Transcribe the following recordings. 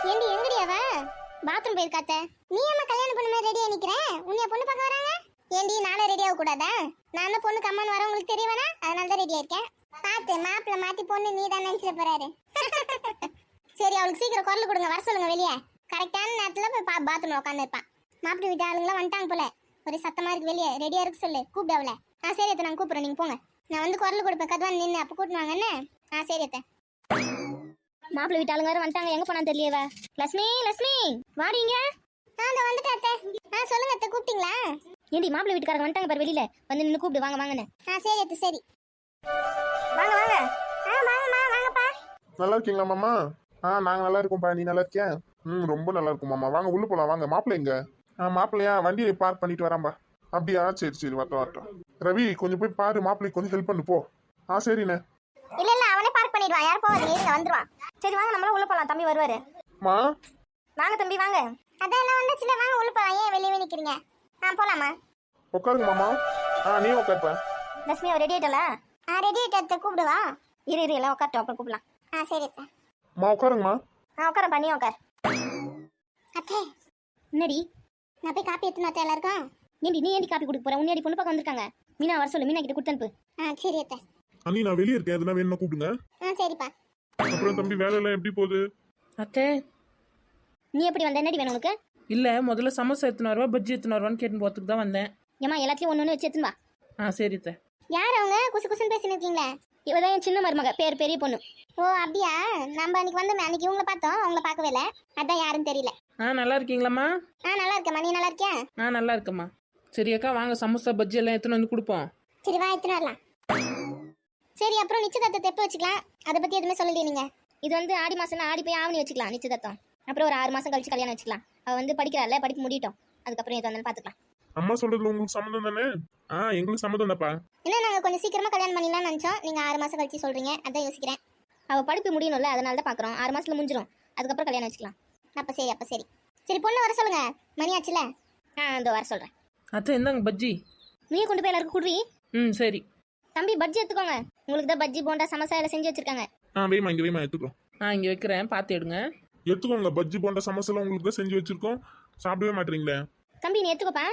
ஏண்டி எங்கடி அவ பாத்ரூம் போயிருக்காத்த? நீ அம்மா கல்யாணம் பண்ண மாதிரி ரெடியா நிக்கிற? உன்னைய பொண்ணு பார்க்க வராங்க. ஏண்டி நானே ரெடி ஆக கூடாதா? நான் தான் பொண்ணு கம்மன் வர உங்களுக்கு தெரியவனா? அதனால தான் ரெடியா இருக்கேன். பாத்து மாப்பிள்ள மாத்தி பொண்ணு நீ தான் நினைச்சிட போறாரு. சரி அவளுக்கு சீக்கிரம் குரல் கொடுங்க, வர சொல்லுங்க வெளியே. கரெக்டான நேரத்துல போய் பாத்ரூம்ல உட்காந்து இருப்பான். மாப்பிள்ளை வீட்டு ஆளுங்களாம் வந்துட்டாங்க போல. ஒரு சத்தமா இருக்கு, வெளியே ரெடியா இருக்கு சொல்லு. கூப்பிடு அவளை. சரி அத்தை, நான் கூப்பிடுறேன், நீங்க போங்க. நான் வந்து குரல் கொடுப்பேன், கதவான் நின்று அப்ப கூட்டினாங்கன்னு. சரி அத்தை. மாப்பிள்ளை வீட்டு ஆளுங்க வேற வந்துட்டாங்க, எங்க போனான்னு தெரியல. லட்சுமி லட்சுமி வாடிங்க. வந்துட்டேன் அத்தை. சொல்லுங்க அத்தை, கூப்பிட்டீங்களா? ஏண்டி மாப்பிள்ளை வீட்டுக்காரங்க வந்துட்டாங்க பாரு, வெளியில வந்து நின்று கூப்பிடு, வாங்க வாங்கன்னு. சரி அத்தை, சரி. வாங்க வாங்க. வாங்கம்மா, வாங்கப்பா. நல்லா இருக்கீங்களா மாமா? நாங்க நல்லா இருக்கோம்ப்பா, நீ நல்லா இருக்கியா? ரொம்ப நல்லா இருக்கும் மாமா. வாங்க உள்ள போலாம் வாங்க. மாப்பிள்ளை எங்க? மாப்பிள்ளையா வண்டியை பார்க் பண்ணிட்டு வராம்பா. அப்படியா? சரி சரி, வரட்டும். ரவி கொஞ்சம் போய் பாரு, மாப்பிள்ளைக்கு கொஞ்சம் ஹெல்ப் பண்ணு போ. சரிண்ணே. இல்ல இல்ல, அவனே பார்க் பண்ணிடுவான், யார் போவாது, இருங்க வந்துருவான். சரி வாங்க, நம்மளும் உள்ள போலாம், தம்பி வருவாரு. மா வாங்க தம்பி வாங்க. அதெல்லாம் வந்துச்சுல, வாங்க உள்ள போலாம், ஏன் வெளியே நிக்கிறீங்க? போலாமா? உட்காருங்க மாமா. நீ உட்காருப்பா. லட்சுமி அவ ரெடி ஆயிட்டல? ரெடி ஆயிட்ட, கூப்பிடுவா. இரு எல்லாம் உட்காரட்டும், அப்புறம் கூப்பிடலாம். சரி அத்தை. மா உட்காருங்கம்மா. உட்காரப்பா, நீ உட்கார். அத்தை என்னடி? நான் போய் காப்பி எடுத்துன்னு அத்தை எல்லாருக்கும். ஏண்டி நீ ஏண்டி காப்பி கொடுக்க போற? உன்னையடி பொண்ணு பார்க்க வந்திருக்காங்க. மீனா வர சொல்லு, மீனா கிட்ட கொடுத்து அனுப்பு. சரி அத்தை. அண்ணி நான் வெளியே இருக்கேன், எதுனா வேணும்னா கூப்பிடுங்க. சரிப்பா. அப்புறம் தம்பி வேலை எல்லாம் எப்படி போகுது? அத்தை நீ எப்படி வந்த? என்னடி வேணும் உனக்கு? இல்ல முதல்ல சமோசா எடுத்துன்னு வருவா, பஜ்ஜி எடுத்துன்னு வருவான்னு கேட்டு போறதுக்கு தான் வந்தேன். ஏமா எல்லாத்தையும் ஒன்று வச்சு எடுத்துன்னு வா. சரி அத்தை. யார் அவங்க குசு குசுன்னு பேசின்னு இருக்கீங்களே? இவதான் என் சின்ன மருமக, பேர் பெரிய பொண்ணு. ஓ அப்படியா? நம்ம அன்னைக்கு வந்தோமே, அன்னைக்கு இவங்கள பார்த்தோம், அவங்கள பார்க்கவே இல்லை, அதான் யாருன்னு தெரியல. நல்லா இருக்கீங்களாம்மா? நல்லா இருக்கேம்மா, நீ நல்லா இருக்கியா? நல்லா இருக்கம்மா. சரி அக்கா வாங்க, சமோசா பஜ்ஜி எல்லாம் எடுத்துன்னு வந்து கொடுப்போம். சரி வா, எடுத்துன்னு வரலாம். சரி அப்புறம் நிச்சயதார்த்தத்தை எப்போ வச்சுக்கலாம்? அதை பத்தி எதுவுமே சொல்லலையே நீங்க. இது வந்து ஆடி மாசம்னா ஆடி போய் ஆவணி வச்சுக்கலாம் நிச்சயதார்த்தம். அப்புறம் ஒரு 6 மாசம் கழிச்சு கல்யாணம் வச்சுக்கலாம். அவ வந்து படிக்கிறாள், படிப்பு முடியட்டும், அதுக்கப்புறம் எது வந்தாலும் பாத்துக்கலாம். அம்மா சொல்றதுல உங்களுக்கு சம்மதம் தானே? எங்களுக்கு சம்மதம் தான்ப்பா. என்ன நாங்க கொஞ்சம் சீக்கிரமா கல்யாணம் பண்ணிடலாம்னு நினைச்சோம், நீங்க 6 மாசம் கழிச்சு சொல்றீங்க, அதான் யோசிக்கிறேன். அவ படிப்பு முடியணும்ல, அதனால தான் பாக்குறோம். 6 மாசத்துல முடிஞ்சிடும், அதுக்கப்புறம் கல்யாணம் வச்சுக்கலாம். அப்ப சரி. சரி பொண்ணு வர சொல்லுங்க, மணி ஆச்சுல. இதோ வர சொல்றேன். அத்தை இந்தாங்க பஜ்ஜி. நீ கொண்டு போய் எல்லாருக்கும் குடுவி. சரி தம்பி பஜ்ஜி எடுத்துக்கோங்க, உங்களுக்கு தான் பஜ்ஜி போண்டா சமோசா எல்லாம் செஞ்சு வச்சிருக்காங்க. வேமா இங்க வேமா எடுத்துக்கோம். இங்க வைக்கிறேன், பார்த்து எடுங்க. எடுத்துக்கோங்க, பஜ்ஜி போண்டா சமோசா எல்லாம் உங்களுக்கு தான் செஞ்சு வச்சிருக்கோம். சாப்பிடவே மாட்டீங்களே? தம்பி நீ எடுத்துக்கோப்பா.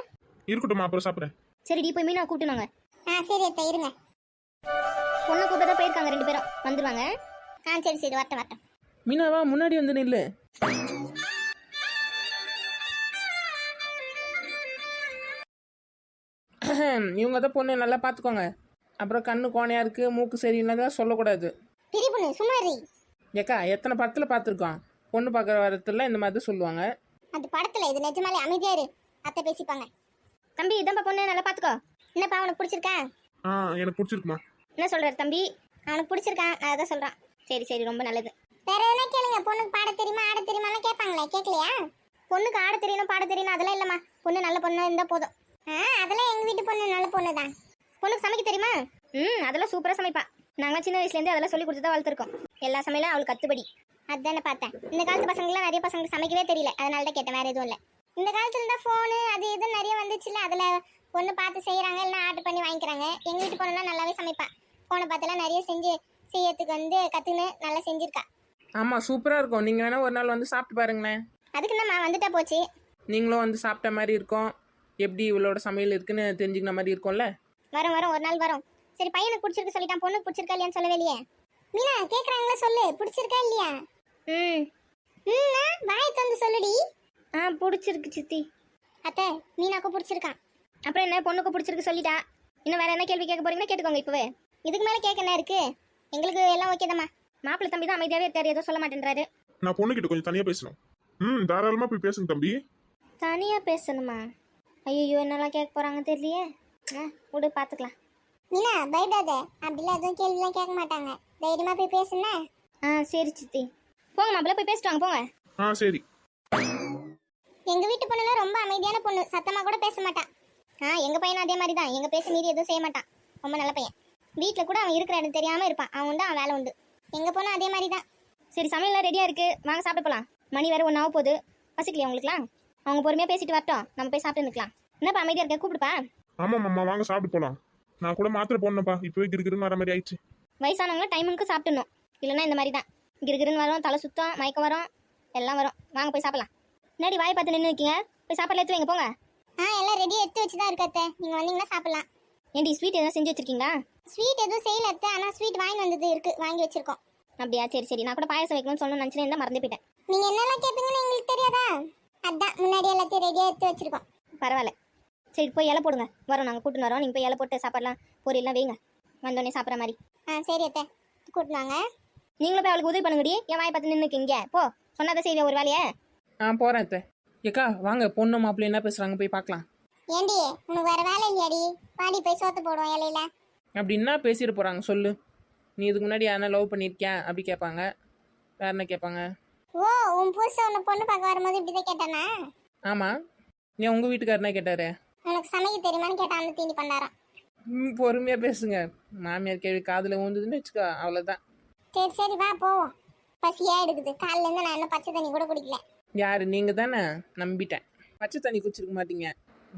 இருக்கட்டும்மா, அப்புறம் சாப்பிட்றேன். சரி டி போய் மீனா கூப்பிட்டுனாங்க. சரி அத்தை, இருங்க. பொண்ணை கூப்பிட்டு தான் போயிருக்காங்க, 2 பேரும் வந்துருவாங்க. சரி வரட்டும். மீனாவா முன்னாடி வந்து நில்லு. இவங்க தான் பொண்ணு, நல்லா பார்த்துக்கோங்க. அப்புறம் கண்ணு கோணையா இருக்கு, மூக்கு சரியில்லைதான் சொல்லக்கூடாது. பெரிய பொண்ணு சும்மா இரு. ஏக்கா எத்தனை படத்துல பார்த்துருக்கோம், பொண்ணு பார்க்குற வரத்துல இந்த மாதிரி தான் சொல்லுவாங்க. அது படத்துல, இது நிஜமாலே. அமைதியா இரு, அத்தை பேசிப்பாங்க. தம்பி இதான் பொண்ணு, நல்லா பார்த்துக்கோ. என்னப்பா அவனுக்கு பிடிச்சிருக்கா? எனக்கு பிடிச்சிருக்குமா. என்ன சொல்றாரு தம்பி? அவனுக்கு பிடிச்சிருக்கான், நான் அதான் சொல்றான். சரி ரொம்ப நல்லது. வேற எதுனா கேளுங்க. பொண்ணுக்கு பாட தெரியுமா ஆட தெரியுமாலாம் கேட்பாங்களே, கேட்கலையா? பொண்ணுக்கு ஆட தெரியணும் பாட தெரியணும் அதெல்லாம் இல்லம்மா, பொண்ணு நல்ல பொண்ணு இருந்தா போதும். அதெல்லாம் எங்க வீட்டு பொண்ணு நல்ல பொண்ணு தான். பொண்ணுக்கு சமைக்க தெரியுமா? அதெல்லாம் சூப்பரா சமைப்பா. நாங்க சின்ன வயசுல இருந்து அதெல்லாம் சொல்லி கொடுத்து தான் வளர்த்துருக்கோம். எல்லா சமையலும் அவளுக்கு கத்துப்படி. அதானே பார்த்தேன். இந்த காலத்து பசங்களாம் நிறைய பசங்களுக்கு சமைக்கவே தெரியல, அதனால தான் கேட்டேன், வேற எதுவும் இல்லை. இந்த காலத்துல தான் ஃபோனு அது இது நிறைய வந்துச்சுல, அதுல பொண்ணு பார்த்து செய்யறாங்க, இல்லைன்னா ஆர்டர் பண்ணி வாங்கிக்கிறாங்க. எங்க வீட்டு பொண்ணுலாம் நல்லாவே சமைப்பா. ஃபோனை பார்த்தெல்லாம் நிறைய செய்யறதுக்கு வந்து கத்துன்னு நல்லா செஞ்சிருக்கா. ஆமா சூப்பரா இருக்கும். நீங்க வேணா ஒரு நாள் வந்து சாப்பிட்டு பாருங்களேன். அதுக்கு நம்ம வந்துட்டா போச்சு. நீங்களும் வந்து சாப்பிட்ட மாதிரி இருக்கும், எப்படி இவளோட சமையல் இருக்குன்னு தெரிஞ்சுக்கிற மாதிரி இருக்கும்ல. வரோம் ஒரு நாள் வரோம். சரி பையனுக்கு பிடிச்சிருக்கு சொல்லிட்டான், பொண்ணுக்கு பிடிச்சிருக்கா இல்லையான்னு சொல்லவே இல்லையே. மீனா கேக்குறாங்களா, சொல்லு பிடிச்சிருக்கா இல்லையா? வாய் தந்து சொல்லுடி. பிடிச்சிருக்கு சித்தி. அத்தை மீனாக்கு பிடிச்சிருக்கான். அப்புறம் என்ன, பொண்ணுக்கு பிடிச்சிருக்கு சொல்லிட்டா. இன்னும் வேற என்ன கேள்வி கேட்க போறீங்கன்னா கேட்டுக்கோங்க இப்பவே. இதுக்கு மேல கேட்க என்ன இருக்கு? எங்களுக்கு எல்லாம் ஓகேதாம்மா. மாப்பிள்ளை தம்பி தான் அமைதியாவே இருக்காரு, எதுவும் சொல்ல மாட்டேன்றாரு. நான் பொண்ணு கிட்ட கொஞ்சம் தனியா பேசணும். தாராளமா போய் பேசுங்க தம்பி. தனியா பேசணுமா? ஐயோ என்னெல்லாம் கேட்க போறாங்க தெரியலையே. விடு பாத்துக்கலாம். மீனா பயப்படாத, அப்படிலாம் எதுவும் கேள்விலாம் கேட்க மாட்டாங்க, தைரியமா போய் பேசுனா. சரி சித்தி. போங்க மாப்பிள்ளை போய் பேசிட்டு வாங்க, போங்க. சரி. எங்க வீட்டு பொண்ணுலாம் ரொம்ப அமைதியான பொண்ணு, சத்தமா கூட பேச மாட்டான். எங்க பையனும் அதே மாதிரி தான், எங்க பேச மீறி எதுவும் செய்ய மாட்டான், ரொம்ப நல்ல பையன். வீட்டுல கூட அவன் இருக்கிற இடம் தெரியாம இருப்பான், அவன் உண்டு அவன் வேலை உண்டு. எங்க பொண்ணு அதே மாதிரி தான். சரி சமையல்லாம் ரெடியா இருக்கு, வாங்க சாப்பிட போலாம். மணி வேற 1 ஆக போகுது, பசிக்கலையா உங்களுக்குலாம்? அவங்க பொறுமையா பேசிட்டு வரட்டும், நம்ம போய் சாப்பிட்டு நிக்கலாம். என்னப்பா அமைதியா இருக்க, கூப்பிடுப்பா. ஆமா மாமா வாங்க சாப்பிட்டு போலாம். நான் கூட மாத்திரை போடணும்ப்பா, இப்பவே கிருகிருன்னு வர மாதிரி ஆயிடுச்சு. வயசானவங்க டைமுக்கு சாப்பிடணும், இல்லைன்னா இந்த மாதிரி தான் கிருகிருன்னு வரும், தலை சுத்தம், மயக்கம் வரும். எல்லாம் வரும். வாங்க போய் சாப்பிடலாம். முன்னாடி வாய் பார்த்து நின்று இருக்கீங்க, போய் சாப்பாடு எடுத்து வைங்க போங்க. எல்லாம் ரெடி எடுத்து வச்சு தான் இருக்கு அத்தை. நீங்க வந்தீங்கன்னா சாப்பிடலாம். ஏண்டி ஸ்வீட் எதுவும் செஞ்சு வச்சிருக்கீங்களா? ஸ்வீட் எதுவும் செய்யல அத்தை, ஆனா ஸ்வீட் வாங்கி வந்தது இருக்கு, வாங்கி வச்சிருக்கோம். அப்படியா, சரி சரி. நான் கூட பாயசம் வைக்கணும்னு சொல்லணும்னு நினச்சினே இருந்தால் மறந்து போயிட்டேன். நீங்க என்னெல்லாம் கேட்பீங்கன்னு எங்களுக்கு தெரியாதா? அதான் முன்னாடி எல்லாத்தையும் ரெடியா எடுத்து வச்சிருக்கோம். பரவாயில்ல. சரி போய் இலை போடுங்க, வரோம், நாங்கள் கூட்டின்னு வரோம். நீங்கள் போய் இலை போட்டு சாப்பாடலாம் பொரியெல்லாம் வைங்க, வந்தோடனே சாப்பிட்ற மாதிரி. சரி அத்தை, கூட்டினாங்க. நீங்களும் போய் அவளுக்கு உதவி பண்ணுங்கடி. என் வாய் பார்த்து நின்றுக்கு இங்கே போ. சொன்னதை செய்வேன் ஒரு வேலையை. போகிறேன் அத்தை. ஏக்கா வாங்க, பொண்ணு மாப்பிள்ளை என்ன பேசுகிறாங்க போய் பார்க்கலாம். ஏண்டி உனக்கு வேற வேலை இல்லையாடி? பாடி போய் சோத்து போடுவோம் இலையில. அப்படி என்ன பேசிட்டு போகிறாங்க சொல்லு. நீ இதுக்கு முன்னாடி யாரா லவ் பண்ணியிருக்கேன் அப்படி கேட்பாங்க. வேற என்ன கேட்பாங்க? ஓ, உன் புதுசா உன்னை பொண்ணு பார்க்க வரும்போது இப்படிதான் கேட்டானா? ஆமாம், நீ உங்கள் வீட்டுக்காரனா கேட்டாரு. உனக்கு சமைக்க தெரியுமான்னு கேட்டா அந்த தீனி பண்ணாராம். பொறுமையாக பேசுங்க. மாமியார் கேள்வி காதில் ஊந்துதுன்னு வச்சுக்கோ, அவ்வளோதான். சரி சரி வா போவோம். பசியா எடுக்குது, காலைல இருந்து நான் இன்னும் பச்சை தண்ணி கூட குடிக்கல. யார் நீங்கள் தானே? நம்பிட்டேன். பச்சை தண்ணி குடிச்சிருக்க மாட்டீங்க,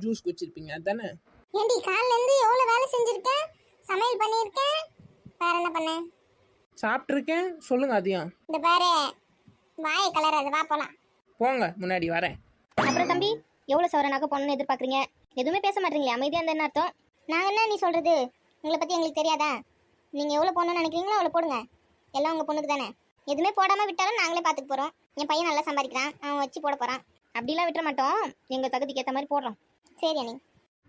ஜூஸ் குடிச்சிருப்பீங்க அதுதானே? ஏண்டி காலைல இருந்து எவ்வளவு வேலை செஞ்சிருக்கேன், சமையல் பண்ணியிருக்கேன். வேற என்ன பண்ண? சாப்பிட்ருக்கேன், சொல்லுங்க அதையும். இந்த பாரு, வாயை கலராது, வா போலாம். போங்க, முன்னாடி வரேன். அப்புறம் தம்பி, எவ்வளோ சவரனாக்க பொண்ணுன்னு எதிர்பார்க்குறீங்க? எதுவுமே பேச மாட்டீங்களே, அமைதியாக இருந்த என்ன அர்த்தம்? நாங்க என்ன நீ சொல்றது? உங்களை பத்தி எங்களுக்கு தெரியாதா? நீங்க எவ்வளவு பொண்ணு நினைக்கிறீங்களோ அவ்வளவு போடுங்க. எல்லாம் உங்க பொண்ணுக்கு தானே. எதுவுமே போடாம விட்டாலும் நாங்களே பாத்துக்க போறோம். என் பையன் நல்லா சம்பாதிக்கிறான், அவன் வச்சு போட போறான். அப்படிலாம் விட்டுற மாட்டோம், எங்கள் தகுதிக்கு ஏற்ற மாதிரி போடுறோம். சரி அண்ணி.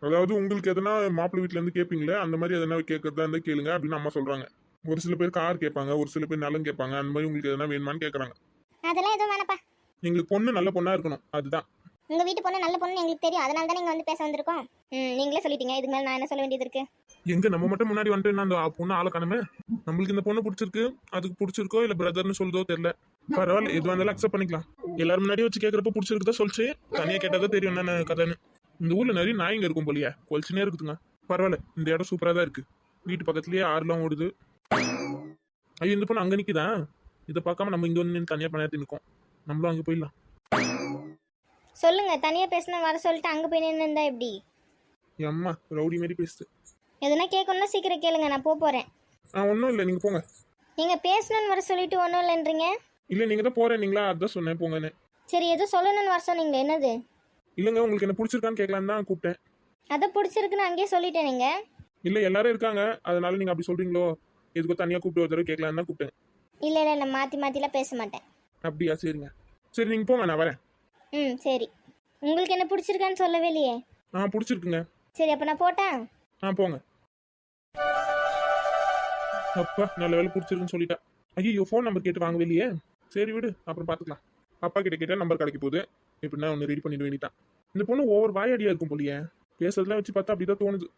அதாவது உங்களுக்கு எதனா மாப்பிள்ளை வீட்டுல இருந்து கேட்பீங்களே, அந்த மாதிரி எதனா கேட்கறதா இருந்தா கேளுங்க அப்படின்னு அம்மா சொல்றாங்க. ஒரு சில பேர் கார் கேட்பாங்க, ஒரு சில பேர் நிலம் கேட்பாங்க. அந்த மாதிரி உங்களுக்கு எதனா வேணுமான்னு கேட்கறாங்க. அதெல்லாம் எதுவும் வேணப்பா. எங்களுக்கு பொண்ணு நல்ல பொண்ணா இருக்கணும், அதுதான். உங்க வீட்டு பொண்ணு நல்ல பொண்ணு எங்களுக்கு தெரியும், அதனால தான் நீங்க வந்து பேச வந்திருக்கோம். நீங்களே சொல்லிட்டீங்க, இதுக்கு மேலே நான் என்ன சொல்ல வேண்டியது இருக்கு? எங்க நம்ம மட்டும் முன்னாடி வந்துட்டு அந்த பொண்ணு ஆளை காணுமே. நம்மளுக்கு இந்த பொண்ணு பிடிச்சிருக்கு, அதுக்கு பிடிச்சிருக்கோ இல்ல பிரதர்னு சொல்றதோ தெரியல. பரவாயில்ல, எதுவாக இருந்தாலும் அக்செப்ட் பண்ணிக்கலாம். எல்லாரும் முன்னாடி வச்சு கேட்கறப்ப பிடிச்சிருக்குதா சொல்லிச்சு, தனியா கேட்டாதான் தெரியும் என்ன கதைன்னு. இந்த ஊர்ல நிறைய நாய்ங்க இருக்கும் போலியா, கொலிச்சுனே இருக்குதுங்க. பரவாயில்ல, இந்த இடம் சூப்பரா தான் இருக்கு. வீட்டு பக்கத்துலயே ஆறுலாம் ஓடுது. ஐயோ, இந்த பொண்ணு அங்க நிக்குதா? இதை பார்க்காம நம்ம இங்க வந்து தனியா பண்ணி நிற்கும். நம்மளும் அங்கே போயிடலாம். சொல்லுங்க, தனியாக பேசினா வர சொல்லிட்டு அங்கே போய் நின்று இருந்தா எப்படி? அம்மா ரவுடி மாரி பேசுது. எதுனா கேட்கணும்னா சீக்கிரம் கேளுங்க, நான் போகிறேன். ஒன்றும் இல்லை, நீங்க போங்க. நீங்கள் பேசணும்னு வர சொல்லிட்டு ஒன்றும் இல்லைன்றீங்க. இல்லை, நீங்க தான் போறேன்னீங்களா, அதான் சொன்னேன் போங்கன்னு. சரி, எதுவும் சொல்லணும்னு வர சொன்னீங்களே, என்னது? இல்லைங்க, உங்களுக்கு என்ன பிடிச்சிருக்கான்னு கேட்கலான்னு தான் கூப்பிட்டேன். அதை பிடிச்சிருக்குன்னு அங்கேயே சொல்லிட்டேன். நீங்கள் இல்லை, எல்லாரும் இருக்காங்க, அதனால நீங்க அப்படி சொல்றீங்களோ, எதுக்கோ தனியாக கூப்பிட்டு ஒரு தடவை கேட்கலான்னு தான் கூப்பிட்டேன். இல்லை இல்லை, நான் மாற்றி மாற்றிலாம் பேச மாட்டேன். அப்படியா? சரிங்க, சரி நீங்க போங்க, நான் வரேன். சரி. உங்களுக்கு என்ன பிடிச்சிருக்கான்னு சொல்லவே இல்லையே. பிடிச்சிருக்குங்க. சரி, அப்போ நான் போட்டேன். போங்க. அப்பா நல்ல வேலை பிடிச்சிருக்குன்னு சொல்லிட்டா. ஐயோ, ஃபோன் நம்பர் கேட்டு வாங்கவே இல்லையே. சரி விடு, அப்புறம் பார்த்துக்கலாம். அப்பா கிட்ட கேட்டால் நம்பர் கிடைக்க போகுது. இப்படின்னா ஒன்று ரெடி பண்ணிட வேண்டியதான். இந்த பொண்ணு ஓவர் வாயாடியா இருக்கும் போலியே, பேசுறதுலாம் வச்சு பார்த்தா அப்படிதான் தோணுது.